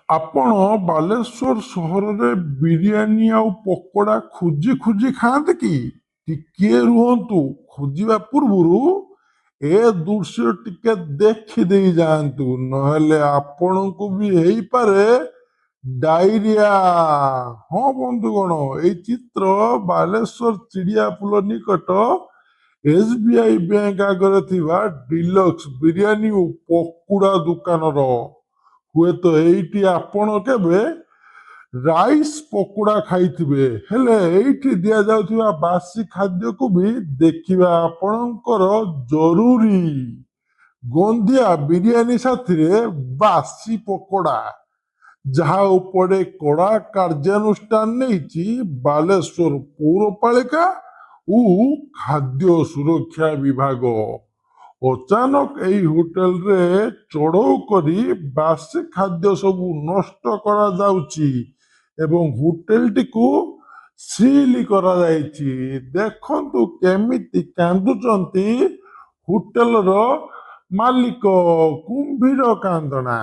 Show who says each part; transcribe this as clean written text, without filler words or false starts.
Speaker 1: ଆପଣ ବାଲେଶ୍ୱର ସହରରେ ବିରିୟାନୀ ଆଉ ପକୋଡା ଖୋଜି ଖୋଜି ଖାଆନ୍ତି କି? ଟିକିଏ ରୁହନ୍ତୁ, ଖୋଜିବା ପୂର୍ବରୁ ଏ ଦୃଶ୍ୟ ଟିକେ ଦେଖିଦେଇ ଯାଆନ୍ତୁ, ନହେଲେ ଆପଣଙ୍କୁ ବି ହେଇପାରେ ଡାଇରିଆ। ହଁ ବନ୍ଧୁଗଣ, ଏଇ ଚିତ୍ର ବାଲେଶ୍ୱର ଚିଡିଆପୋଲ ନିକଟ SBI ବ୍ୟାଙ୍କ ଆଗରେ ଥିବା ଡିଲକ୍ସ ବିରିୟାନୀ ଓ ପକୁଡା ଦୋକାନର। ହୁଏତ ଏଇଠି ଆପଣ କେବେ ରାଇସ୍ ପକୋଡା ଖାଇଥିବେ, ହେଲେ ଏଇଠି ଦିଆଯାଉଥିବା ବାସି ଖାଦ୍ୟକୁ ବି ଦେଖିବା ଆପଣଙ୍କର ଜରୁରୀ। ଗନ୍ଧିଆ ବିରିୟାନୀ ସାଥିରେ ବାସି ପକୋଡା, ଯାହା ଉପରେ କଡା କାର୍ଯ୍ୟାନୁଷ୍ଠାନ ନେଇଛି ବାଲେଶ୍ୱର ପୌରପାଳିକା ଓ ଖାଦ୍ୟ ସୁରକ୍ଷା ବିଭାଗ। ଅଚାନକ ଏହି ହୋଟେଲରେ ଚଢଉ କରି ବାସି ଖାଦ୍ୟ ସବୁ ନଷ୍ଟ କରାଯାଉଛି ଏବଂ ହୋଟେଲଟିକୁ ସିଲ୍ କରାଯାଇଛି। ଦେଖନ୍ତୁ କେମିତି କାନ୍ଦୁଛନ୍ତି ହୋଟେଲର ମାଲିକ, କୁମ୍ଭୀର କାନ୍ଦଣା।